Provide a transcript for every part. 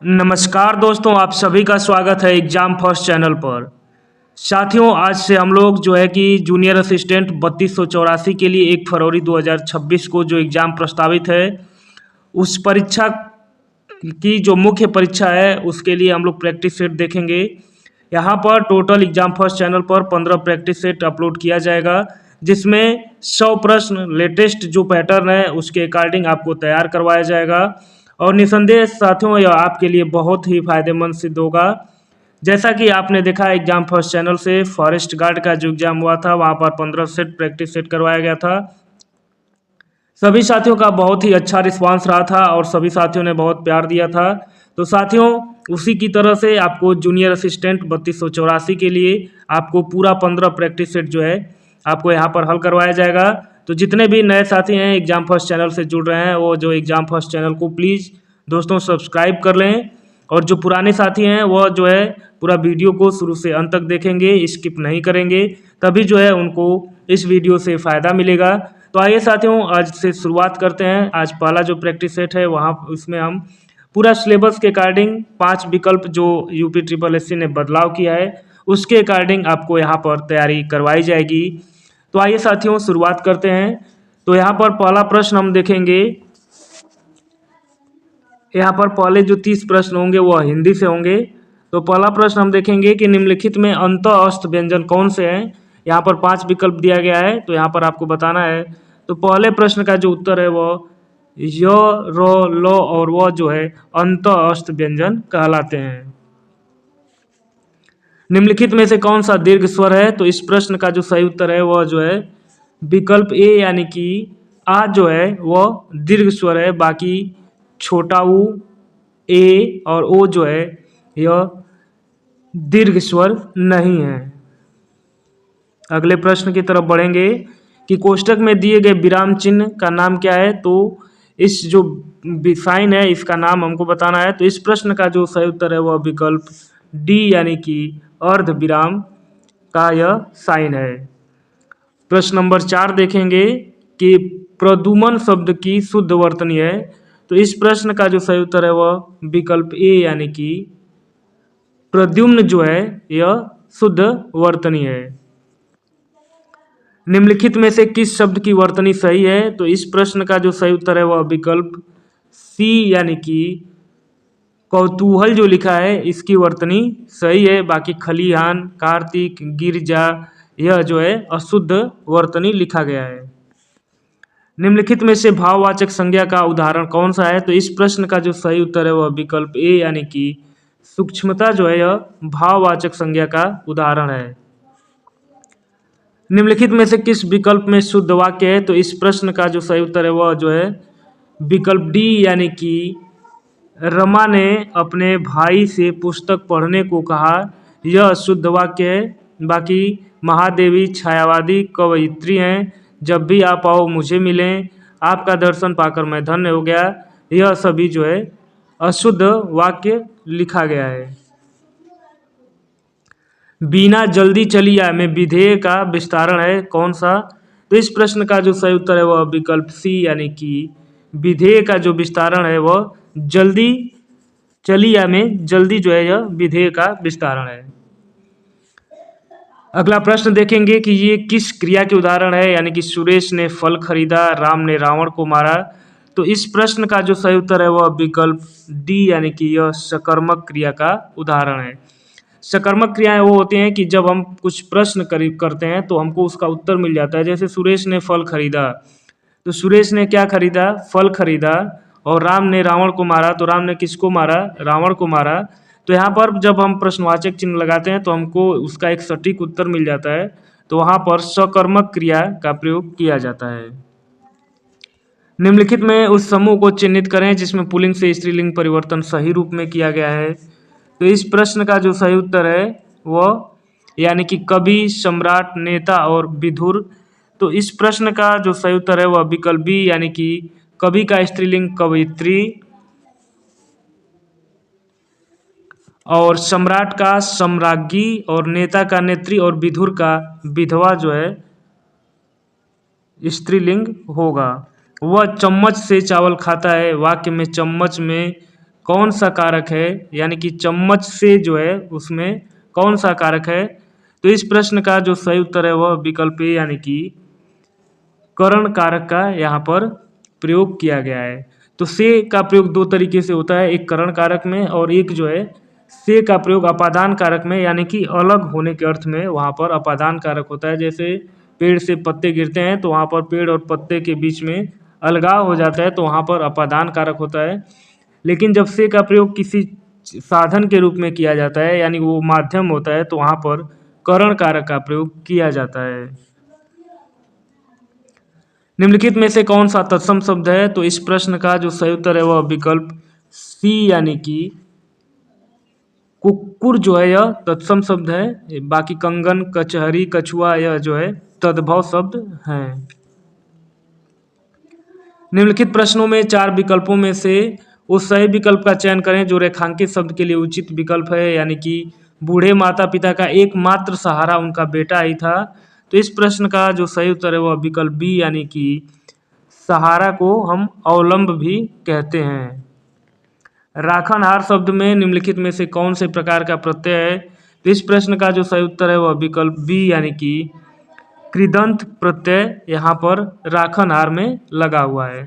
नमस्कार दोस्तों, आप सभी का स्वागत है एग्ज़ाम फर्स्ट चैनल पर। साथियों, आज से हम लोग जो है कि जूनियर असिस्टेंट 3284 के लिए 1 फरवरी 2026 को जो एग्ज़ाम प्रस्तावित है, उस परीक्षा की जो मुख्य परीक्षा है उसके लिए हम लोग प्रैक्टिस सेट देखेंगे। यहाँ पर टोटल एग्ज़ाम फर्स्ट चैनल पर 15 प्रैक्टिस सेट अपलोड किया जाएगा, जिसमें 100 प्रश्न लेटेस्ट जो पैटर्न है उसके अकॉर्डिंग आपको तैयार करवाया जाएगा। और निसंदेह साथियों, यह आपके लिए बहुत ही फायदेमंद सिद्ध होगा। जैसा कि आपने देखा एग्ज़ाम फर्स्ट चैनल से फॉरेस्ट गार्ड का जो एग्ज़ाम हुआ था वहाँ पर 15 सेट प्रैक्टिस सेट करवाया गया था। सभी साथियों का बहुत ही अच्छा रिस्पांस रहा था और सभी साथियों ने बहुत प्यार दिया था। तो साथियों, उसी की तरह से आपको जूनियर असिस्टेंट 3284 के लिए आपको पूरा 15 प्रैक्टिस सेट जो है आपको यहाँ पर हल करवाया जाएगा। तो जितने भी नए साथी हैं एग्ज़ाम फर्स्ट चैनल से जुड़ रहे हैं, वो जो एग्ज़ाम फर्स्ट चैनल को प्लीज़ दोस्तों सब्सक्राइब कर लें। और जो पुराने साथी हैं वह जो है पूरा वीडियो को शुरू से अंत तक देखेंगे, स्किप नहीं करेंगे, तभी जो है उनको इस वीडियो से फ़ायदा मिलेगा। तो आइए साथियों, आज से शुरुआत करते हैं। आज पहला जो प्रैक्टिस सेट है वहाँ उसमें हम पूरा सिलेबस के अकॉर्डिंग 5 विकल्प जो यूपी ट्रिपल एससी ने बदलाव किया है उसके अकॉर्डिंग आपको यहाँ पर तैयारी करवाई जाएगी। तो आइए साथियों शुरुआत करते हैं। तो यहाँ पर पहला प्रश्न हम देखेंगे। यहाँ पर पहले जो 30 प्रश्न होंगे वह हिंदी से होंगे। तो पहला प्रश्न हम देखेंगे कि निम्नलिखित में अंत अस्त व्यंजन कौन से हैं। यहाँ पर 5 विकल्प दिया गया है, तो यहाँ पर आपको बताना है। तो पहले प्रश्न का जो उत्तर है वह य, र, ल और वह जो है अंत अस्त व्यंजन कहलाते हैं। निम्नलिखित में से कौन सा दीर्घ स्वर है। तो इस प्रश्न का जो सही उत्तर है वह जो है विकल्प ए, यानी कि आ जो है वह दीर्घ स्वर है, बाकी छोटा ऊ, ए और ओ जो है यह दीर्घ स्वर नहीं है। अगले प्रश्न की तरफ बढ़ेंगे कि कोष्टक में दिए गए विराम चिन्ह का नाम क्या है। तो इस जो साइन है इसका नाम हमको बताना है। तो इस प्रश्न का जो सही उत्तर है वह विकल्प डी, यानी कि अर्ध विराम का यह साइन है। प्रश्न नंबर 4 देखेंगे कि प्रदुमन शब्द की शुद्ध वर्तनी है। तो इस प्रश्न का जो सही उत्तर है वह विकल्प ए, यानी कि प्रद्युम्न जो है यह शुद्ध वर्तनी है। निम्नलिखित में से किस शब्द की वर्तनी सही है। तो इस प्रश्न का जो सही उत्तर है वह विकल्प सी, यानी कि कौतूहल जो लिखा है इसकी वर्तनी सही है, बाकी खलिहान, कार्तिक, गिरजा यह जो है अशुद्ध वर्तनी लिखा गया है। निम्नलिखित में से भाववाचक संज्ञा का उदाहरण कौन सा है। तो इस प्रश्न का जो सही उत्तर है वह विकल्प ए, यानी कि सूक्ष्मता जो है यह भाववाचक संज्ञा का उदाहरण है। निम्नलिखित में से किस विकल्प में शुद्ध वाक्य है। तो इस प्रश्न का जो सही उत्तर है वह जो है विकल्प डी, यानी कि रमा ने अपने भाई से पुस्तक पढ़ने को कहा, यह शुद्ध वाक्य है। बाकी महादेवी छायावादी कवयित्री हैं, जब भी आप आओ मुझे मिलें, आपका दर्शन पाकर मैं धन्य हो गया, यह सभी जो है अशुद्ध वाक्य लिखा गया है। बीना जल्दी चली आ में विधेय का विस्तारण है कौन सा। तो इस प्रश्न का जो सही उत्तर है वह विकल्प सी, यानी कि विधेय का जो विस्तारण है वह जल्दी चली आ में जल्दी जो है यह विधेय का विस्तारण है। अगला प्रश्न देखेंगे कि ये किस क्रिया के उदाहरण है, यानी कि सुरेश ने फल खरीदा, राम ने रावण को मारा। तो इस प्रश्न का जो सही उत्तर है वह विकल्प डी, यानी कि यह सकर्मक क्रिया का उदाहरण है। सकर्मक क्रियाएं वो होती हैं कि जब हम कुछ प्रश्न करते हैं तो हमको उसका उत्तर मिल जाता है। जैसे सुरेश ने फल खरीदा, तो सुरेश ने क्या खरीदा, फल खरीदा। और राम ने रावण को मारा, तो राम ने किसको मारा, रावण को मारा। तो यहाँ पर जब हम प्रश्नवाचक चिन्ह लगाते हैं तो हमको उसका एक सटीक उत्तर मिल जाता है। तो वहाँ पर सकर्मक क्रिया का प्रयोग किया जाता है। निम्नलिखित में उस समूह को चिन्हित करें जिसमें पुल्लिंग से स्त्रीलिंग परिवर्तन सही रूप में किया गया है। तो इस प्रश्न का जो सही उत्तर है वह यानी कि कवि, सम्राट, नेता और विधुर। तो इस प्रश्न का जो सही उत्तर है वह विकल्प बी, यानी कि कवि का स्त्रीलिंग कवयित्री और सम्राट का सम्राज्ञी और नेता का नेत्री और विधुर का विधवा जो है स्त्रीलिंग होगा। वह चम्मच से चावल खाता है, वाक्य में चम्मच में कौन सा कारक है, यानी कि चम्मच से जो है उसमें कौन सा कारक है। तो इस प्रश्न का जो सही उत्तर है वह विकल्प ए यानी कि करण कारक का यहाँ पर प्रयोग किया गया है। तो से का प्रयोग दो तरीके से होता है, एक करण कारक में और एक जो है से का प्रयोग अपादान कारक में, यानी कि अलग होने के अर्थ में वहाँ पर अपादान कारक होता है। जैसे पेड़ से पत्ते गिरते हैं तो वहाँ पर पेड़ और पत्ते के बीच में अलगाव हो जाता है, तो वहाँ पर अपादान कारक होता है। लेकिन जब से का प्रयोग किसी साधन के रूप में किया जाता है, यानी वो माध्यम होता है, तो वहाँ पर करण कारक का प्रयोग किया जाता है। निम्नलिखित में से कौन सा तत्सम शब्द है। तो इस प्रश्न का जो सही उत्तर है वह विकल्प सी यानी कि कुक्कुर जो है यह तत्सम शब्द है। बाकी कंगन, कचहरी, कछुआ यह जो है तद्भव शब्द हैं। निम्नलिखित प्रश्नों में चार विकल्पों में से उस सही विकल्प का चयन करें जो रेखांकित शब्द के लिए उचित विकल्प है, यानी कि बूढ़े माता पिता का एकमात्र सहारा उनका बेटा ही था। तो इस प्रश्न का जो सही उत्तर है वह विकल्प बी यानी कि सहारा को हम अवलंब भी कहते हैं। राखनहार शब्द में निम्नलिखित में से कौन से प्रकार का प्रत्यय है। तो इस प्रश्न का जो सही उत्तर है वह विकल्प बी यानी कि कृदंत प्रत्यय यहाँ पर राखनहार में लगा हुआ है।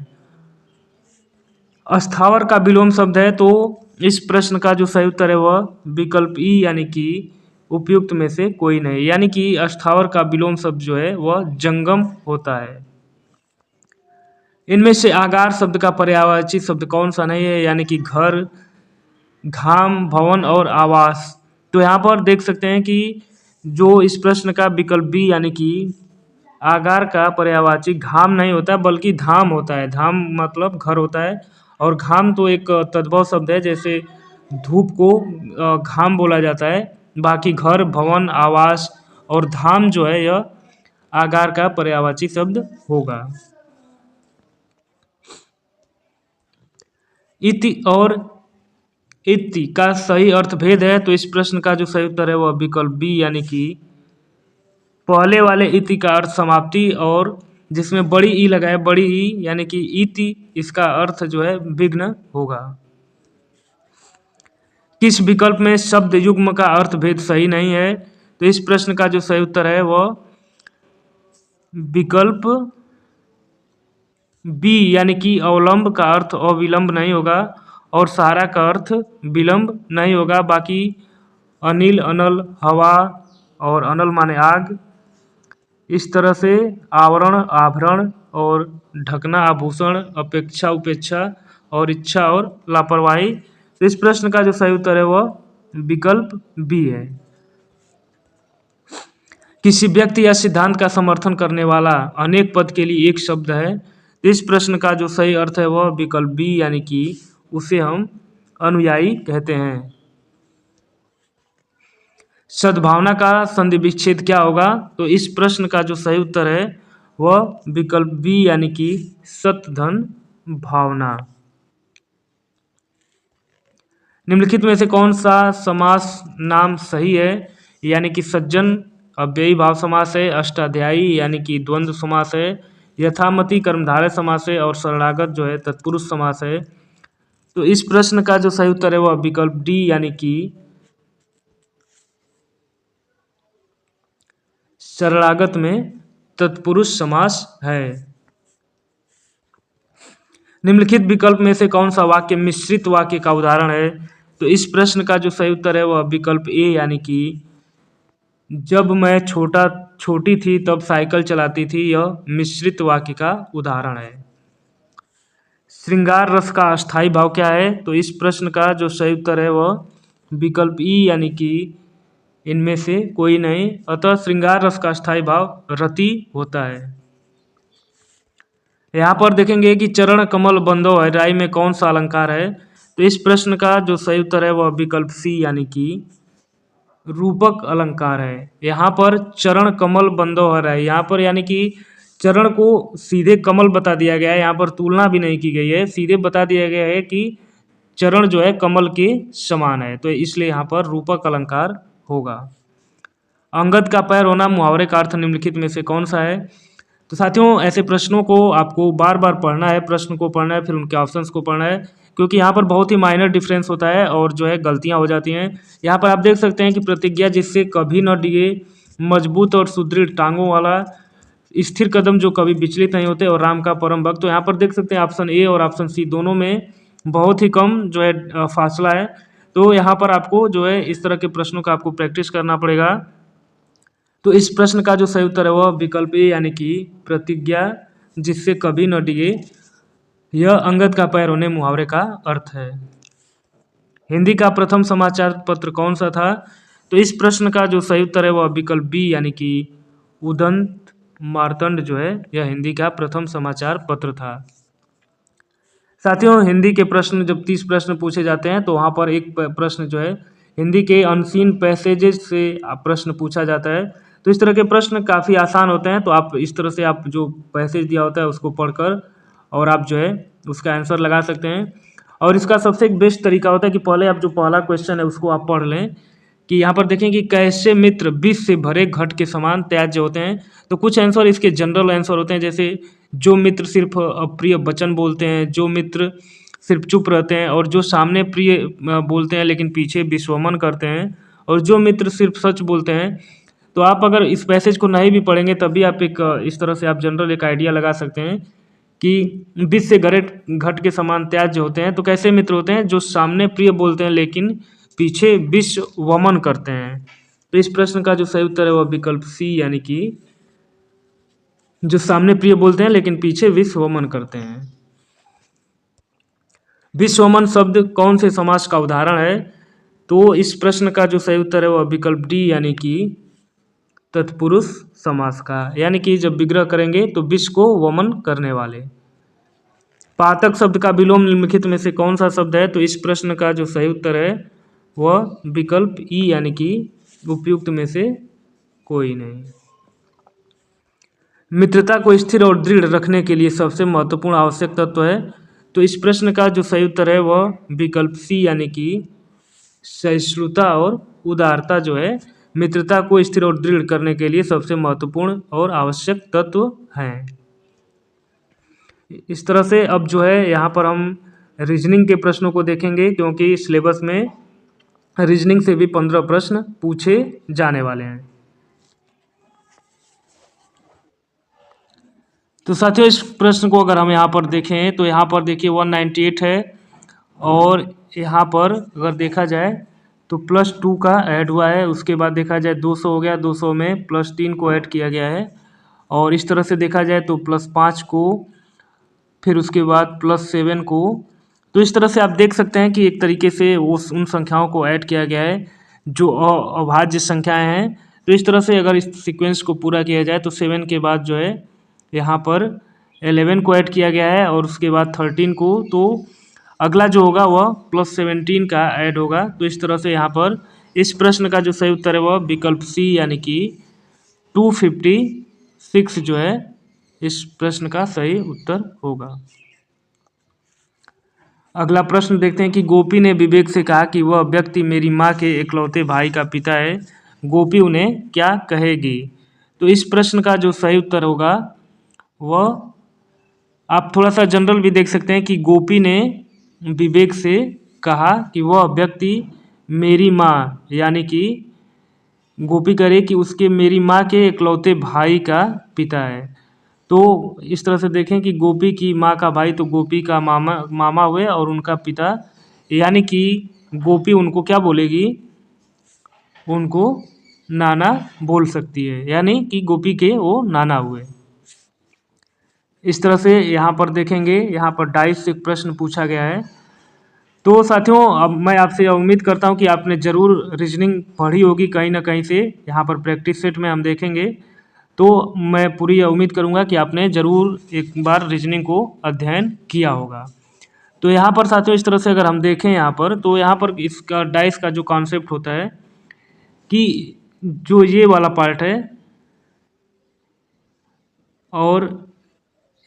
अस्थावर का विलोम शब्द है, तो इस प्रश्न का जो सही उत्तर है वह विकल्प ई यानी कि उपयुक्त में से कोई नहीं, यानी कि अस्थावर का विलोम शब्द जो है वह जंगम होता है। इनमें से आगार शब्द का पर्यायवाची शब्द कौन सा नहीं है, यानी कि घर, घाम, भवन और आवास। तो यहाँ पर देख सकते हैं कि जो इस प्रश्न का विकल्प बी यानी कि आगार का पर्यायवाची घाम नहीं होता बल्कि धाम होता है। धाम मतलब घर होता है, और घाम तो एक तद्भव शब्द है, जैसे धूप को घाम बोला जाता है। बाकी घर, भवन, आवास और धाम जो है यह आगार का पर्यायवाची शब्द होगा। इति और इति का सही अर्थ भेद है। तो इस प्रश्न का जो सही उत्तर है वह विकल्प बी यानी कि पहले वाले इति का अर्थ समाप्ति, और जिसमें बड़ी ई लगा है, बड़ी ई यानी कि इति, इसका अर्थ जो है विघ्न होगा। किस विकल्प में शब्द युग्म का अर्थ भेद सही नहीं है। तो इस प्रश्न का जो सही उत्तर है वह विकल्प बी यानी कि अवलंब का अर्थ अविलंब नहीं होगा और सहारा का अर्थ विलंब नहीं होगा। बाकी अनिल, अनल, हवा और अनल माने आग, इस तरह से आवरण, आभरण और ढकना, आभूषण, अपेक्षा, उपेक्षा और इच्छा और लापरवाही। तो इस प्रश्न का जो सही उत्तर है वह विकल्प बी है। किसी व्यक्ति या सिद्धांत का समर्थन करने वाला अनेक पद के लिए एक शब्द है। तो इस प्रश्न का जो सही अर्थ है वह विकल्प बी यानी कि उसे हम अनुयायी कहते हैं। सद्भावना का संधि विच्छेद क्या होगा। तो इस प्रश्न का जो सही उत्तर है वह विकल्प बी यानी कि सत धन भावना। निम्नलिखित में से कौन सा समास नाम सही है, यानी कि सज्जन अव्ययी भाव समास है, अष्टाध्यायी यानी कि द्वंद्व समास है, यथामति कर्मधारय समास है और शरणागत जो है तत्पुरुष समास है। तो इस प्रश्न का जो सही उत्तर है वह विकल्प डी यानी कि शरणागत में तत्पुरुष समास है। निम्नलिखित विकल्प में से कौन सा वाक्य मिश्रित वाक्य का उदाहरण है। तो इस प्रश्न का जो सही उत्तर है वह विकल्प ए यानी कि जब मैं छोटी थी तब साइकिल चलाती थी, यह मिश्रित वाक्य का उदाहरण है। श्रृंगार रस का अस्थायी भाव क्या है। तो इस प्रश्न का जो सही उत्तर है वह विकल्प ई यानी कि इनमें से कोई नहीं, अतः श्रृंगार रस का अस्थायी भाव रति होता है। यहाँ पर देखेंगे कि चरण कमल बंदो है राय में कौन सा अलंकार है। तो इस प्रश्न का जो सही उत्तर है वह विकल्प सी यानी कि रूपक अलंकार है। यहाँ पर चरण कमल बंदो है राय, यहाँ पर यानी कि चरण को सीधे कमल बता दिया गया है, यहाँ पर तुलना भी नहीं की गई है, सीधे बता दिया गया है कि चरण जो है कमल के समान है, तो इसलिए यहाँ पर रूपक अलंकार होगा। अंगद का पैर होना मुहावरे का अर्थ निम्नलिखित में से कौन सा है। तो साथियों ऐसे प्रश्नों को आपको बार बार पढ़ना है, प्रश्न को पढ़ना है, फिर उनके ऑप्शंस को पढ़ना है, क्योंकि यहाँ पर बहुत ही माइनर डिफरेंस होता है और जो है गलतियाँ हो जाती हैं। यहाँ पर आप देख सकते हैं कि प्रतिज्ञा जिससे कभी न डिगे, मजबूत और सुदृढ़ टांगों वाला, स्थिर कदम जो कभी विचलित नहीं होते, और राम का परम भक्त। तो यहाँ पर देख सकते हैं ऑप्शन ए और ऑप्शन सी दोनों में बहुत ही कम जो है फासला है। तो यहाँ पर आपको जो है इस तरह के प्रश्नों का आपको प्रैक्टिस करना पड़ेगा। तो इस प्रश्न का जो सही उत्तर है वह विकल्प ए यानी कि प्रतिज्ञा जिससे कभी न डिगे, यह अंगद का पैर होने मुहावरे का अर्थ है। हिंदी का प्रथम समाचार पत्र कौन सा था? तो इस प्रश्न का जो सही उत्तर है वह विकल्प बी यानी कि उदंत मार्तंड जो है यह हिंदी का प्रथम समाचार पत्र था। साथियों, हिंदी के प्रश्न जब 30 प्रश्न पूछे जाते हैं तो वहाँ पर एक प्रश्न जो है हिंदी के अनसीन पैसेजेस से प्रश्न पूछा जाता है। तो इस तरह के प्रश्न काफ़ी आसान होते हैं। तो आप इस तरह से आप जो पैसेज दिया होता है उसको पढ़कर और आप जो है उसका आंसर लगा सकते हैं। और इसका सबसे एक बेस्ट तरीका होता है कि पहले आप जो पहला क्वेश्चन है उसको आप पढ़ लें कि यहाँ पर देखें कि कैसे मित्र विष से भरे घट के समान त्याज्य होते हैं। तो कुछ आंसर इसके जनरल आंसर होते हैं, जैसे जो मित्र सिर्फ अप्रिय वचन बोलते हैं, जो मित्र सिर्फ चुप रहते हैं, और जो सामने प्रिय बोलते हैं लेकिन पीछे विश्वमन करते हैं, और जो मित्र सिर्फ सच बोलते हैं। तो आप अगर इस पैसेज को नहीं भी पढ़ेंगे तब भी आप एक इस तरह से आप जनरल एक आइडिया लगा सकते हैं कि विष से घट के समान त्याज्य होते हैं। तो कैसे मित्र होते हैं? जो सामने प्रिय बोलते हैं लेकिन पीछे विष वमन करते हैं। तो इस प्रश्न का जो सही उत्तर है वह विकल्प सी यानी कि जो सामने प्रिय बोलते हैं लेकिन पीछे विष वमन करते हैं। विष वमन शब्द कौन से समास का उदाहरण है? तो इस प्रश्न का जो सही उत्तर है वह विकल्प डी यानी कि तत्पुरुष समास का, यानी कि जब विग्रह करेंगे तो विष को वमन करने वाले। पातक शब्द का विलोम निम्नलिखित में से कौन सा शब्द है? तो इस प्रश्न का जो सही उत्तर है वह विकल्प ई यानी कि उपयुक्त में से कोई नहीं। मित्रता को स्थिर और दृढ़ रखने के लिए सबसे महत्वपूर्ण आवश्यक तत्व है। तो इस प्रश्न का जो सही उत्तर है वह विकल्प सी यानी कि सहिष्णुता और उदारता जो है मित्रता को स्थिर और दृढ़ करने के लिए सबसे महत्वपूर्ण और आवश्यक तत्व हैं। इस तरह से अब जो है यहाँ पर हम रीजनिंग के प्रश्नों को देखेंगे, क्योंकि सिलेबस में रीजनिंग से भी 15 प्रश्न पूछे जाने वाले हैं। तो साथियों, इस प्रश्न को अगर हम यहाँ पर देखें तो यहाँ पर देखिए 198 है, और यहाँ पर अगर देखा जाए तो +2 का ऐड हुआ है। उसके बाद देखा जाए 200 हो गया, 200 में +3 को ऐड किया गया है, और इस तरह से देखा जाए तो +5 को, फिर उसके बाद +7 को। तो इस तरह से आप देख सकते हैं कि एक तरीके से वो उन संख्याओं को ऐड किया गया है जो अभाज्य संख्याएं हैं। तो इस तरह से अगर इस सीक्वेंस को पूरा किया जाए तो 7 के बाद जो है यहाँ पर 11 को ऐड किया गया है, और उसके बाद 13 को। तो अगला जो होगा वह +17 का ऐड होगा। तो इस तरह से यहाँ पर इस प्रश्न का जो सही उत्तर है वह विकल्प सी यानी कि 256 जो है इस प्रश्न का सही उत्तर होगा। अगला प्रश्न देखते हैं कि गोपी ने विवेक से कहा कि वह व्यक्ति मेरी माँ के इकलौते भाई का पिता है, गोपी उन्हें क्या कहेगी? तो इस प्रश्न का जो सही उत्तर होगा वह, आप थोड़ा सा जनरल भी देख सकते हैं कि गोपी ने विवेक से कहा कि वह व्यक्ति मेरी माँ, यानी कि गोपी कह रही कि उसके मेरी माँ के इकलौते भाई का पिता है। तो इस तरह से देखें कि गोपी की माँ का भाई तो गोपी का मामा हुए, और उनका पिता यानी कि गोपी उनको क्या बोलेगी? उनको नाना बोल सकती है, यानी कि गोपी के वो नाना हुए। इस तरह से यहाँ पर देखेंगे, यहाँ पर डाइस से प्रश्न पूछा गया है। तो साथियों, अब मैं आपसे उम्मीद करता हूँ कि आपने ज़रूर रीजनिंग पढ़ी होगी कहीं ना कहीं से। यहाँ पर प्रैक्टिस सेट में हम देखेंगे, तो मैं पूरी उम्मीद करूँगा कि आपने ज़रूर एक बार रीजनिंग को अध्ययन किया होगा। तो यहाँ पर साथियों इस तरह से अगर हम देखें यहाँ पर, तो यहाँ पर इसका डाइस का जो कॉन्सेप्ट होता है कि जो ये वाला पार्ट है और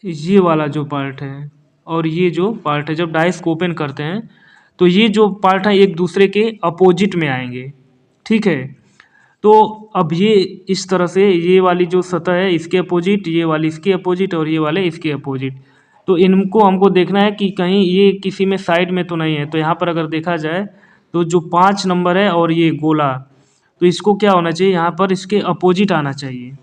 ये वाला जो पार्ट है और ये जो पार्ट है, जब डाइस को ओपन करते हैं तो ये जो पार्ट है एक दूसरे के अपोजिट में आएंगे, ठीक है। तो अब ये इस तरह से ये वाली जो सतह है इसके अपोजिट, ये वाली इसके अपोजिट, और ये वाले इसके अपोजिट, तो इनको हमको देखना है कि कहीं ये किसी में साइड में तो नहीं है। तो यहाँ पर अगर देखा जाए तो जो 5 नंबर है और ये गोला, तो इसको क्या होना चाहिए, यहाँ पर इसके अपोजिट आना चाहिए।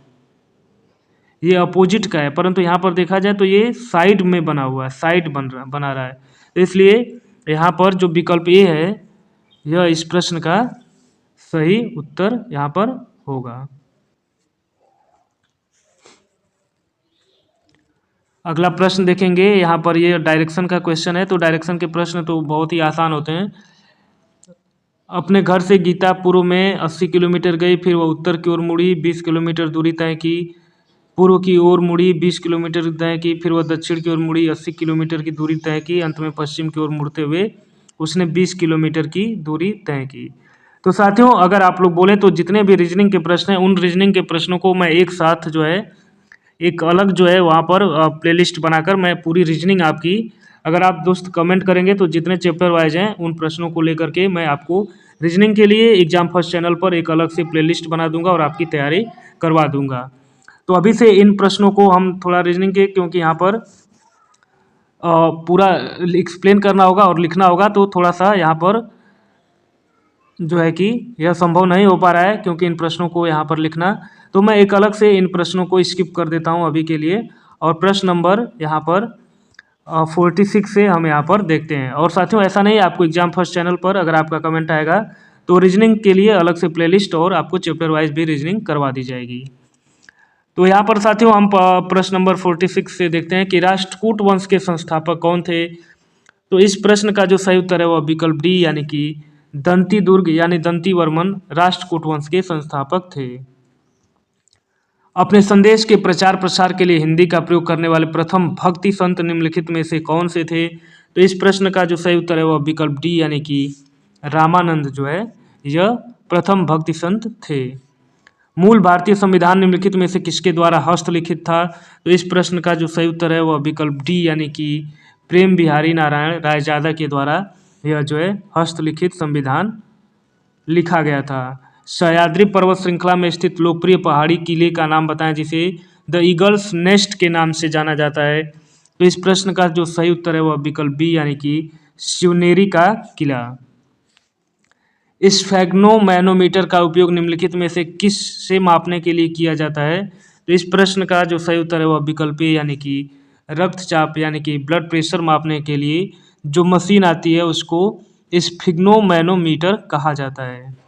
ये अपोजिट का है, परंतु यहाँ पर देखा जाए तो ये साइड में बना हुआ है, साइड बना रहा है। तो इसलिए यहाँ पर जो विकल्प ए है यह इस प्रश्न का सही उत्तर यहाँ पर होगा। अगला प्रश्न देखेंगे, यहाँ पर ये डायरेक्शन का क्वेश्चन है। तो डायरेक्शन के प्रश्न तो बहुत ही आसान होते हैं। अपने घर से गीता पूर्व में 80 किलोमीटर गई, फिर वह उत्तर की ओर मुड़ी, 20 किलोमीटर दूरी तय की, पूर्व की ओर मुड़ी, 20 किलोमीटर तय की, फिर वह दक्षिण की ओर मुड़ी, 80 किलोमीटर की दूरी तय की, अंत में पश्चिम की ओर मुड़ते हुए उसने 20 किलोमीटर की दूरी तय की। तो साथियों, अगर आप लोग बोलें तो जितने भी रीजनिंग के प्रश्न हैं उन रीजनिंग के प्रश्नों को मैं एक साथ जो है एक अलग जो है वहाँ पर प्लेलिस्ट बनाकर मैं पूरी रीजनिंग आपकी, अगर आप दोस्त कमेंट करेंगे तो जितने चैप्टर वाइज हैं उन प्रश्नों को लेकर के मैं आपको रीजनिंग के लिए एग्जाम फर्स्ट चैनल पर एक अलग से प्लेलिस्ट बना दूंगा और आपकी तैयारी करवा दूंगा। तो अभी से इन प्रश्नों को हम थोड़ा रीजनिंग के, क्योंकि यहाँ पर पूरा एक्सप्लेन करना होगा और लिखना होगा, तो थोड़ा सा यहाँ पर जो है कि यह संभव नहीं हो पा रहा है क्योंकि इन प्रश्नों को यहाँ पर लिखना। तो मैं एक अलग से इन प्रश्नों को स्किप कर देता हूँ अभी के लिए, और प्रश्न नंबर यहाँ पर 46 से हम यहाँ पर देखते हैं। और साथियों, ऐसा नहीं है, आपको एग्जाम फर्स्ट चैनल पर अगर आपका कमेंट आएगा तो रीजनिंग के लिए अलग से प्लेलिस्ट और आपको चैप्टर वाइज भी रीजनिंग करवा दी जाएगी। तो यहाँ पर साथियों हम प्रश्न नंबर 46 से देखते हैं कि राष्ट्रकूट वंश के संस्थापक कौन थे। तो इस प्रश्न का जो सही उत्तर है वह विकल्प डी यानी कि दंती दुर्ग यानी दंती वर्मन राष्ट्रकूट वंश के संस्थापक थे। अपने संदेश के प्रचार प्रसार के लिए हिंदी का प्रयोग करने वाले प्रथम भक्ति संत निम्नलिखित में से कौन से थे। तो इस प्रश्न का जो सही उत्तर है वह विकल्प डी यानी कि रामानंद जो है यह प्रथम भक्ति संत थे। मूल भारतीय संविधान निम्नलिखित में से किसके द्वारा हस्तलिखित था। तो इस प्रश्न का जो सही उत्तर है वह विकल्प डी यानी कि प्रेम बिहारी नारायण रायजादा के द्वारा यह जो है हस्तलिखित संविधान लिखा गया था। सह्याद्री पर्वत श्रृंखला में स्थित लोकप्रिय पहाड़ी किले का नाम बताएं जिसे द ईगल्स नेस्ट के नाम से जाना जाता है। तो इस प्रश्न का जो सही उत्तर है वह विकल्प बी यानी कि शिवनेरी का किला। स्फैग्नोमैनोमीटर का उपयोग निम्नलिखित में से किस से मापने के लिए किया जाता है। तो इस प्रश्न का जो सही उत्तर है वह विकल्प ए यानी कि रक्तचाप यानी कि ब्लड प्रेशर मापने के लिए जो मशीन आती है उसको स्फिग्नोमैनोमीटर कहा जाता है।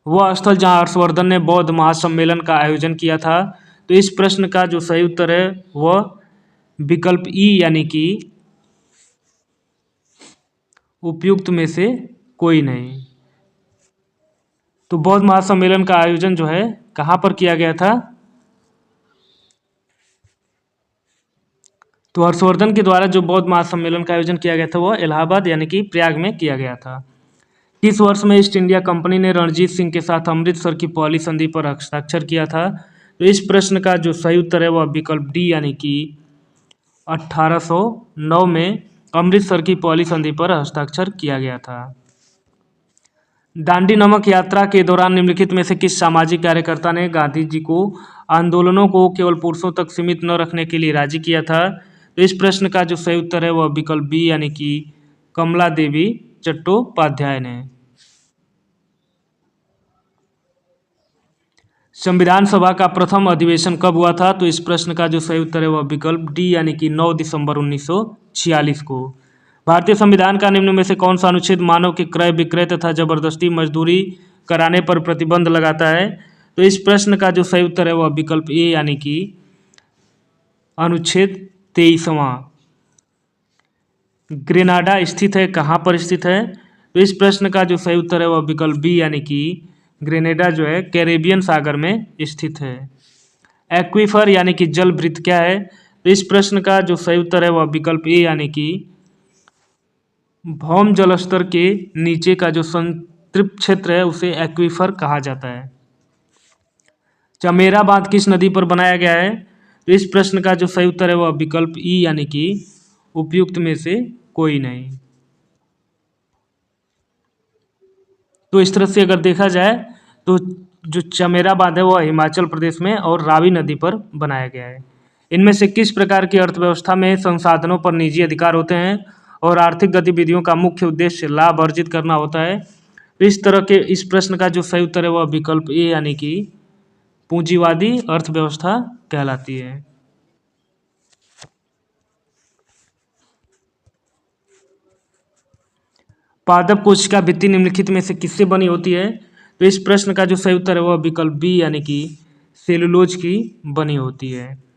वह स्थल जहां हर्षवर्धन ने बौद्ध महासम्मेलन का आयोजन किया था। तो इस प्रश्न का जो सही उत्तर है वह विकल्प ई यानी कि उपयुक्त में से कोई नहीं। तो बौद्ध महासम्मेलन का आयोजन जो है कहाँ पर किया गया था। तो हर्षवर्धन के द्वारा जो बौद्ध महासम्मेलन का आयोजन किया गया था वह इलाहाबाद यानी कि प्रयाग में किया गया था। किस वर्ष में ईस्ट इंडिया कंपनी ने रणजीत सिंह के साथ अमृतसर की पहली संधि पर हस्ताक्षर किया था। तो इस प्रश्न का जो सही उत्तर है वह विकल्प डी यानी कि 1809 में अमृतसर की पहली संधि पर हस्ताक्षर किया गया था। दांडी नमक यात्रा के दौरान निम्नलिखित में से किस सामाजिक कार्यकर्ता ने गांधी जी को आंदोलनों को केवल पुरुषों तक सीमित न रखने के लिए राजी किया था। तो इस प्रश्न का जो सही उत्तर है वह विकल्प बी यानी कि कमला देवी चट्टोपाध्याय ने। संविधान सभा का प्रथम अधिवेशन कब हुआ था। तो इस प्रश्न का जो सही उत्तर है वह विकल्प डी यानी कि 9 दिसंबर 1946 को। भारतीय संविधान का निम्न में से कौन सा अनुच्छेद मानव के क्रय विक्रय तथा जबरदस्ती मजदूरी कराने पर प्रतिबंध लगाता है। तो इस प्रश्न का जो सही उत्तर है वह विकल्प ए यानी कि अनुच्छेद 23वां। ग्रेनाडा स्थित है, कहाँ पर स्थित है। तो इस प्रश्न का जो सही उत्तर है वह विकल्प बी यानी कि ग्रेनेडा जो है कैरेबियन सागर में स्थित है। एक्वीफर यानी कि जल वृत्त क्या है। तो इस प्रश्न का जो सही उत्तर है वह विकल्प ए यानी कि भौम जल स्तर के नीचे का जो संतृप्त क्षेत्र है उसे एक्वीफर कहा जाता है। चमेरा बांध किस नदी पर बनाया गया है। तो इस प्रश्न का जो सही उत्तर है वह विकल्प ई यानी कि उपयुक्त में से कोई नहीं। तो इस तरह से अगर देखा जाए तो जो चमेरा बांध है वह हिमाचल प्रदेश में और रावी नदी पर बनाया गया है। इनमें से किस प्रकार की अर्थव्यवस्था में संसाधनों पर निजी अधिकार होते हैं और आर्थिक गतिविधियों का मुख्य उद्देश्य लाभ अर्जित करना होता है? तो इस तरह के इस प्रश्न का जो सही उत्तर है वह विकल्प ए यानी कि पूंजीवादी अर्थव्यवस्था कहलाती है। पादप कोशिका भित्ति निम्नलिखित में से किससे बनी होती है? तो इस प्रश्न का जो सही उत्तर है वह विकल्प बी यानी कि सेलुलोज की बनी होती है।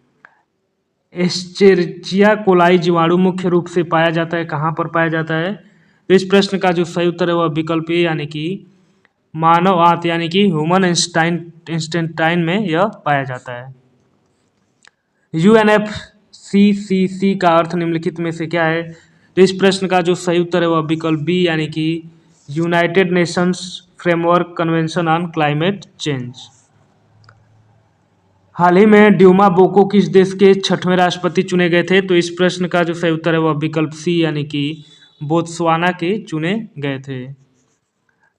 एस्चेरिचिया कोलाई जीवाणु मुख्य रूप से पाया जाता है, कहाँ पर पाया जाता है? तो इस प्रश्न का जो सही उत्तर है वह विकल्प ए यानी कि मानव आंत यानी कि ह्यूमन इंस्टेंटाइन में यह पाया जाता है। UNFCCC का अर्थ निम्नलिखित में से क्या है? तो इस प्रश्न का जो सही उत्तर है वह विकल्प बी यानी कि United Nations framework convention on climate change. हाल ही में ड्यूमा बोको किस देश के 6वें राष्ट्रपति चुने गए थे? तो इस प्रश्न का जो सही उत्तर है वह विकल्प सी यानी कि बोत्सवाना के चुने गए थे।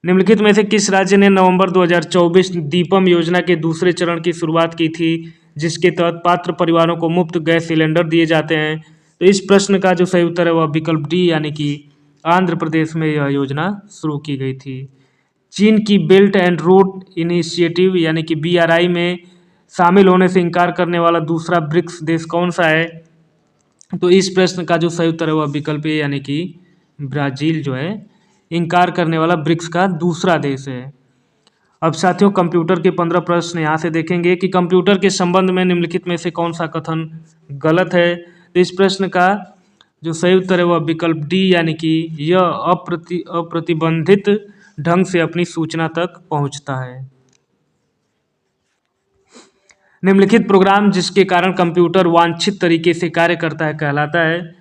निम्नलिखित में से किस राज्य ने नवंबर 2024 दीपम योजना के दूसरे चरण की शुरुआत की थी, जिसके तहत पात्र परिवारों को मुफ्त गैस सिलेंडर दिए जाते हैं? तो इस प्रश्न का जो सही उत्तर है वह विकल्प डी यानी कि आंध्र प्रदेश में यह योजना शुरू की गई थी। चीन की बेल्ट एंड रोड इनिशिएटिव यानी कि BRI में शामिल होने से इनकार करने वाला दूसरा ब्रिक्स देश कौन सा है? तो इस प्रश्न का जो सही उत्तर है वह विकल्प ए यानी कि ब्राज़ील जो है इनकार करने वाला ब्रिक्स का दूसरा देश है। अब साथियों कंप्यूटर के 15 प्रश्न यहाँ से देखेंगे कि कंप्यूटर के संबंध में निम्नलिखित में से कौन सा कथन गलत है? तो इस प्रश्न का जो सही उत्तर है वह विकल्प डी यानी कि यह अप्रतिबंधित ढंग से अपनी सूचना तक पहुँचता है। निम्नलिखित प्रोग्राम जिसके कारण कंप्यूटर वांछित तरीके से कार्य करता है कहलाता है?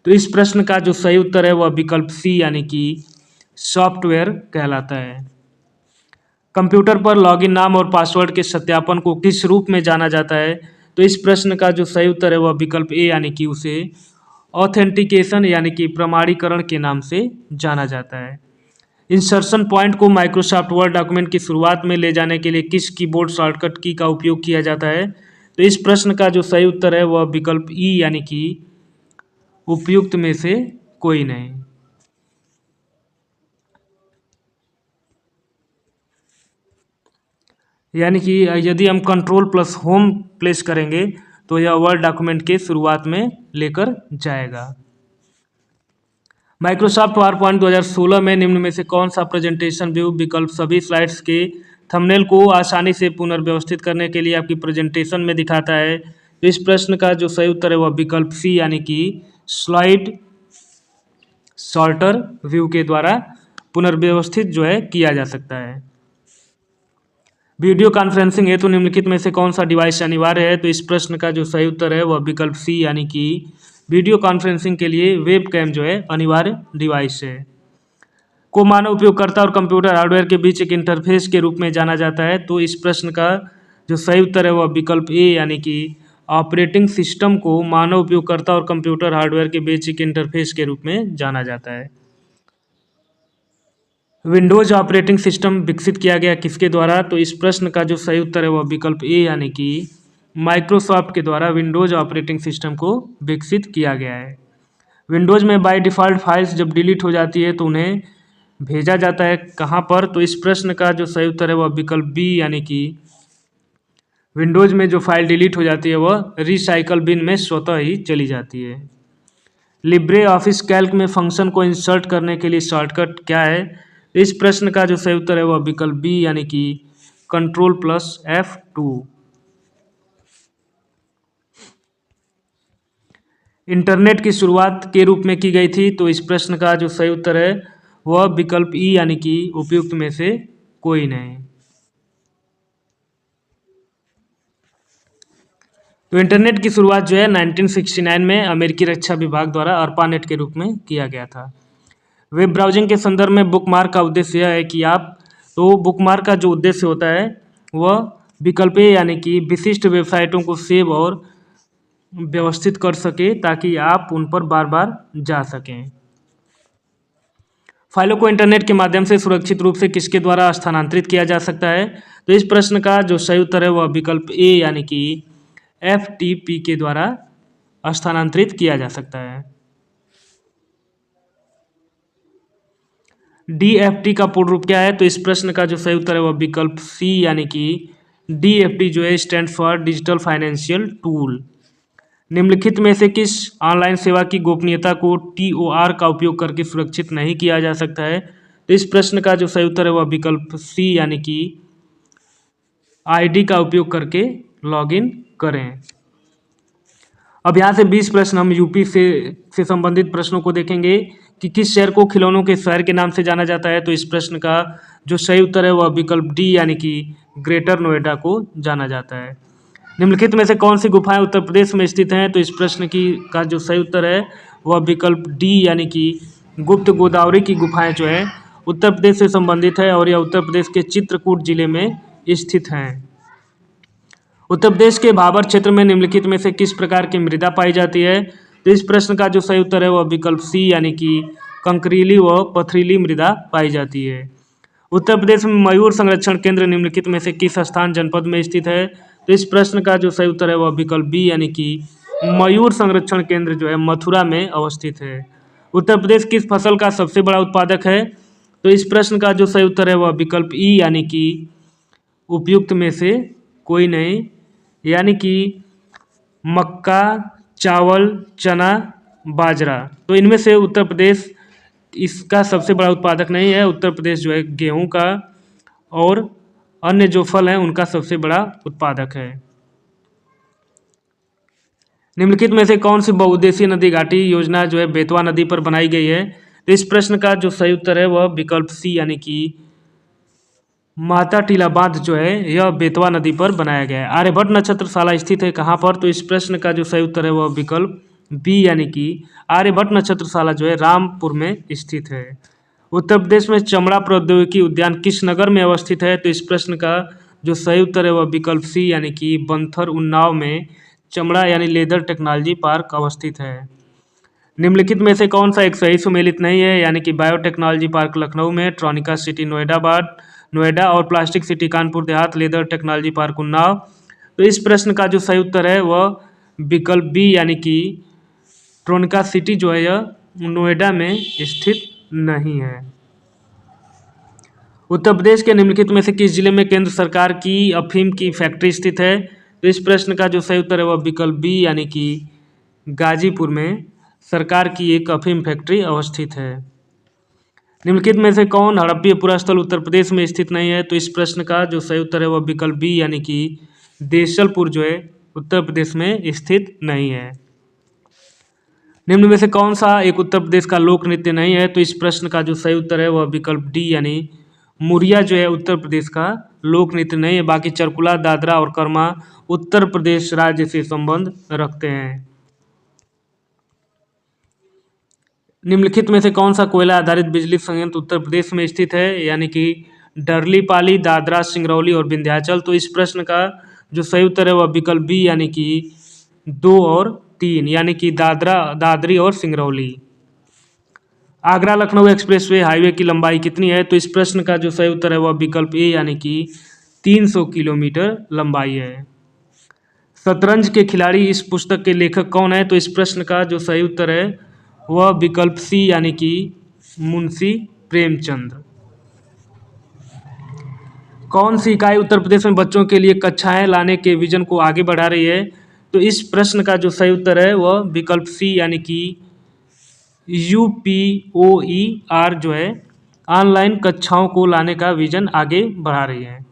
तो इस प्रश्न का जो सही उत्तर है वह विकल्प सी यानी कि सॉफ्टवेयर कहलाता है। कंप्यूटर पर लॉगिन नाम और पासवर्ड के सत्यापन को किस रूप में जाना जाता है? तो इस प्रश्न का जो सही उत्तर है वह विकल्प ए यानी कि उसे ऑथेंटिकेशन यानी कि प्रमाणीकरण के नाम से जाना जाता है। इंसर्शन पॉइंट को माइक्रोसॉफ्ट वर्ड डॉक्यूमेंट की शुरुआत में ले जाने के लिए किस कीबोर्ड शॉर्टकट की का उपयोग किया जाता है? तो इस प्रश्न का जो सही उत्तर है वह विकल्प ई यानी कि उपयुक्त में से कोई नहीं। यानी कि यदि हम कंट्रोल प्लस होम प्लेस करेंगे तो यह वर्ड डॉक्यूमेंट के शुरुआत में लेकर जाएगा। माइक्रोसॉफ्ट पावरपॉइंट 2016 में निम्न में से कौन सा प्रेजेंटेशन व्यू विकल्प सभी स्लाइड्स के थंबनेल को आसानी से पुनर्व्यवस्थित करने के लिए आपकी प्रेजेंटेशन में दिखाता है? तो इस प्रश्न का जो सही उत्तर है वह विकल्प सी यानी कि स्लाइड सॉर्टर व्यू के द्वारा पुनर्व्यवस्थित जो है किया जा सकता है। वीडियो कॉन्फ्रेंसिंग हेतु निम्नलिखित में से कौन सा डिवाइस अनिवार्य है? तो इस प्रश्न का जो सही उत्तर है वह विकल्प सी यानी कि वीडियो कॉन्फ्रेंसिंग के लिए वेब कैम जो है अनिवार्य डिवाइस है। को मानव उपयोगकर्ता और कंप्यूटर हार्डवेयर के बीच एक इंटरफेस के रूप में जाना जाता है? तो इस प्रश्न का जो सही उत्तर है वह विकल्प ए यानी कि ऑपरेटिंग सिस्टम को मानव उपयोगकर्ता और कंप्यूटर हार्डवेयर के बीच एक इंटरफेस के रूप में जाना जाता है। विंडोज ऑपरेटिंग सिस्टम विकसित किया गया किसके द्वारा? तो इस प्रश्न का जो सही उत्तर है वह विकल्प ए यानी कि माइक्रोसॉफ्ट के द्वारा विंडोज ऑपरेटिंग सिस्टम को विकसित किया गया है। विंडोज में बाय डिफ़ॉल्ट फाइल्स जब डिलीट हो जाती है तो उन्हें भेजा जाता है कहाँ पर? तो इस प्रश्न का जो सही उत्तर है वह विकल्प बी यानी कि विंडोज में जो फाइल डिलीट हो जाती है वह रिसाइकल बिन में स्वतः ही चली जाती है। लिब्रे ऑफिस कैल्क में फंक्शन को इंसर्ट करने के लिए शॉर्टकट क्या है? इस प्रश्न का जो सही उत्तर है वह विकल्प बी यानी कि कंट्रोल प्लस F2। इंटरनेट की शुरुआत के रूप में की गई थी? तो इस प्रश्न का जो सही उत्तर है वह विकल्प ई यानी कि उपयुक्त में से कोई नहीं। तो इंटरनेट की शुरुआत जो है 1969 में अमेरिकी रक्षा विभाग द्वारा ARPANET के रूप में किया गया था। वेब ब्राउजिंग के संदर्भ में बुकमार्क का उद्देश्य यह है कि बुकमार्क का जो उद्देश्य होता है वह विकल्प ए यानी कि विशिष्ट वेबसाइटों को सेव और व्यवस्थित कर सके ताकि आप उन पर बार बार जा सकें। फाइलों को इंटरनेट के माध्यम से सुरक्षित रूप से किसके द्वारा स्थानांतरित किया जा सकता है? तो इस प्रश्न का जो सही उत्तर है वह विकल्प ए यानी कि FTP के द्वारा स्थानांतरित किया जा सकता है। DFT का पूर्ण रूप क्या है? तो इस प्रश्न का जो सही उत्तर है वह विकल्प सी यानी कि DFT जो है stand for digital financial tool. निम्नलिखित में से किस ऑनलाइन सेवा की गोपनीयता को TOR का उपयोग करके सुरक्षित नहीं किया जा सकता है? तो इस प्रश्न का जो सही उत्तर है वह विकल्प सी यानी कि ID का उपयोग करके लॉगिन करें। अब यहाँ से 20 प्रश्न हम यूपी से संबंधित प्रश्नों को देखेंगे कि किस शहर को खिलौनों के शहर के नाम से जाना जाता है। तो इस प्रश्न का जो सही उत्तर है वह विकल्प डी यानी कि ग्रेटर नोएडा को जाना जाता है। निम्नलिखित में से कौन सी गुफाएं उत्तर प्रदेश में स्थित हैं? तो इस प्रश्न का जो सही उत्तर है वह विकल्प डी यानी कि गुप्त गोदावरी की गुफाएं जो है उत्तर प्रदेश से संबंधित है और यह उत्तर प्रदेश के चित्रकूट जिले में स्थित हैं। उत्तर प्रदेश के भाबर क्षेत्र में निम्नलिखित में से किस प्रकार की मृदा पाई जाती है? तो इस प्रश्न का जो सही उत्तर है वह विकल्प सी यानी कि कंकरीली व पथरीली मृदा पाई जाती है। उत्तर प्रदेश में मयूर संरक्षण केंद्र निम्नलिखित में से किस स्थान जनपद में स्थित है? तो इस प्रश्न का जो सही उत्तर है वह विकल्प बी यानी कि मयूर संरक्षण केंद्र जो है मथुरा में अवस्थित है। उत्तर प्रदेश किस फसल का सबसे बड़ा उत्पादक है? तो इस प्रश्न का जो सही उत्तर है वह विकल्प ई यानी कि उपयुक्त में से कोई नहीं, यानी कि मक्का, चावल, चना, बाजरा। तो इनमें से उत्तर प्रदेश इसका सबसे बड़ा उत्पादक नहीं है। उत्तर प्रदेश जो है गेहूं का और अन्य जो फल हैं उनका सबसे बड़ा उत्पादक है। निम्नलिखित में से कौन सी बहुउद्देशीय नदी घाटी योजना जो है बेतवा नदी पर बनाई गई है? तो इस प्रश्न का जो सही उत्तर है वह विकल्प सी यानी कि माता टीला बांध जो है यह बेतवा नदी पर बनाया गया है। आर्यभट्ट नक्षत्रशाला स्थित है कहाँ पर? तो इस प्रश्न का जो सही उत्तर है वह विकल्प बी यानी कि आर्यभट्ट नक्षत्रशाला जो है रामपुर में स्थित है। उत्तर प्रदेश में चमड़ा प्रौद्योगिकी उद्यान किस नगर में अवस्थित है? तो इस प्रश्न का जो सही उत्तर है वह विकल्प सी यानी कि बंथर उन्नाव में चमड़ा यानी लेदर टेक्नोलॉजी पार्क अवस्थित है। निम्नलिखित में से कौन सा एक सही सुमेलित नहीं है? यानी कि बायोटेक्नोलॉजी पार्क लखनऊ में, ट्रॉनिका सिटी नोएडा और plastic city Kanpur Dehat, leather technology park Unnao. तो इस प्रश्न का जो सही उत्तर है वह विकल्प बी यानी कि ट्रॉनिका सिटी जो है यह नोएडा में स्थित नहीं है। उत्तर प्रदेश के निम्नलिखित में से किस जिले में केंद्र सरकार की अफीम की फैक्ट्री स्थित है? तो इस प्रश्न का जो सही उत्तर है वह विकल्प बी यानी कि गाजीपुर में सरकार की एक अफीम फैक्ट्री अवस्थित है। निम्नलिखित में से कौन हड़प्पीय पुरास्थल उत्तर प्रदेश में स्थित नहीं है? तो इस प्रश्न का जो सही उत्तर है वह विकल्प बी यानी कि देशलपुर जो है उत्तर प्रदेश में स्थित नहीं है। निम्न में से कौन सा एक उत्तर प्रदेश का लोक नृत्य नहीं है? तो इस प्रश्न का जो सही उत्तर है वह विकल्प डी यानी मुरिया जो है उत्तर प्रदेश का लोक नृत्य नहीं है। बाकी चरकुला, दादरा और कर्मा उत्तर प्रदेश राज्य से संबंध रखते हैं। निम्नलिखित में से कौन सा कोयला आधारित बिजली संयंत्र उत्तर प्रदेश में स्थित है? यानी कि डरलीपाली, दादरा, सिंगरौली और विंध्याचल। तो इस प्रश्न का जो सही उत्तर है वह विकल्प बी यानी कि 2 और 3 यानी कि दादरी और सिंगरौली। आगरा लखनऊ एक्सप्रेसवे हाईवे की लंबाई कितनी है? तो इस प्रश्न का जो सही उत्तर है वह विकल्प ए यानी कि 300 किलोमीटर लंबाई है। शतरंज के खिलाड़ी इस पुस्तक के लेखक कौन है? तो इस प्रश्न का जो सही उत्तर है वह विकल्प सी यानी कि मुंशी प्रेमचंद। कौन सी इकाई उत्तर प्रदेश में बच्चों के लिए कक्षाएं लाने के विजन को आगे बढ़ा रही है? तो इस प्रश्न का जो सही उत्तर है वह विकल्प सी यानी कि UPOER जो है ऑनलाइन कक्षाओं को लाने का विजन आगे बढ़ा रही है।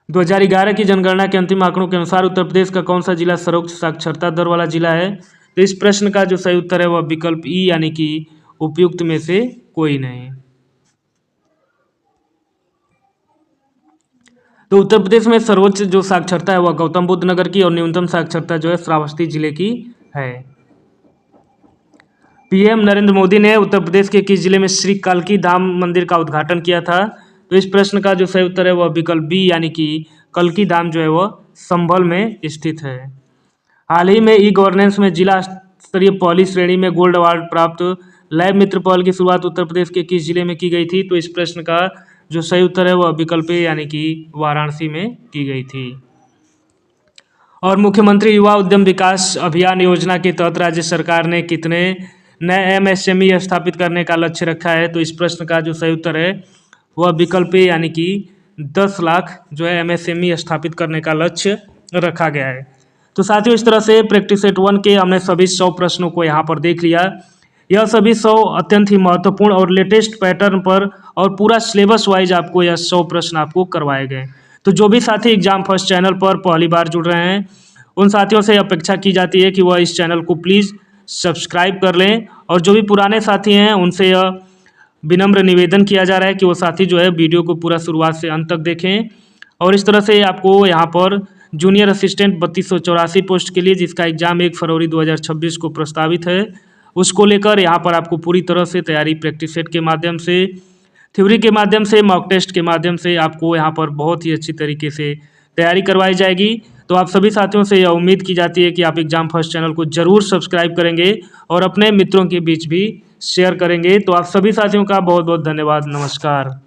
2011 की जनगणना के अंतिम आंकड़ों के अनुसार उत्तर प्रदेश का कौन सा जिला सर्वोच्च साक्षरता दर वाला जिला है? तो इस प्रश्न का जो सही उत्तर है वह विकल्प ई यानी कि उपयुक्त में से कोई नहीं। तो उत्तर प्रदेश में सर्वोच्च जो साक्षरता है वह गौतम बुद्ध नगर की और न्यूनतम साक्षरता जो है श्रावस्ती जिले की है। PM नरेंद्र मोदी ने उत्तर प्रदेश के किस जिले में श्री कल्की धाम मंदिर का उद्घाटन किया था? तो इस प्रश्न का जो सही उत्तर है वह विकल्प बी यानी कि कल्की धाम जो है वह संभल में स्थित है। हाल ही में ई-गवर्नेंस में जिला स्तरीय पहली श्रेणी में गोल्ड अवार्ड प्राप्त लैब मित्र पहल की शुरुआत उत्तर प्रदेश के किस जिले में की गई थी? तो इस प्रश्न का जो सही उत्तर है वह विकल्प ए यानी कि वाराणसी में की गई थी। और मुख्यमंत्री युवा उद्यम विकास अभियान योजना के तहत राज्य सरकार ने कितने नए एमएसएमई स्थापित करने का लक्ष्य रखा है? तो इस प्रश्न का जो सही उत्तर है वह विकल्प ए यानी कि 10 लाख जो है एमएसएमई स्थापित करने का लक्ष्य रखा गया है। तो साथियों, इस तरह से प्रैक्टिस सेट 1 के हमने सभी 100 प्रश्नों को यहाँ पर देख लिया। यह सभी 100 अत्यंत ही महत्वपूर्ण और लेटेस्ट पैटर्न पर और पूरा सिलेबस वाइज आपको यह 100 प्रश्न आपको करवाए गए। तो जो भी साथी एग्जाम फर्स्ट चैनल पर पहली बार जुड़ रहे हैं उन साथियों से अपेक्षा की जाती है कि वह इस चैनल को प्लीज़ सब्सक्राइब कर लें, और जो भी पुराने साथी हैं उनसे यह विनम्र निवेदन किया जा रहा है कि वो साथी जो है वीडियो को पूरा शुरुआत से अंत तक देखें। और इस तरह से आपको यहाँ पर जूनियर असिस्टेंट 3284 पोस्ट के लिए जिसका एग्ज़ाम 1 फरवरी 2026 को प्रस्तावित है, उसको लेकर यहाँ पर आपको पूरी तरह से तैयारी प्रैक्टिस सेट के माध्यम से, थ्योरी के माध्यम से, मॉक टेस्ट के माध्यम से आपको यहाँ पर बहुत ही अच्छी तरीके से तैयारी करवाई जाएगी। तो आप सभी साथियों से यह उम्मीद की जाती है कि आप एग्जाम फर्स्ट चैनल को ज़रूर सब्सक्राइब करेंगे और अपने मित्रों के बीच भी शेयर करेंगे। तो आप सभी साथियों का बहुत बहुत धन्यवाद। नमस्कार।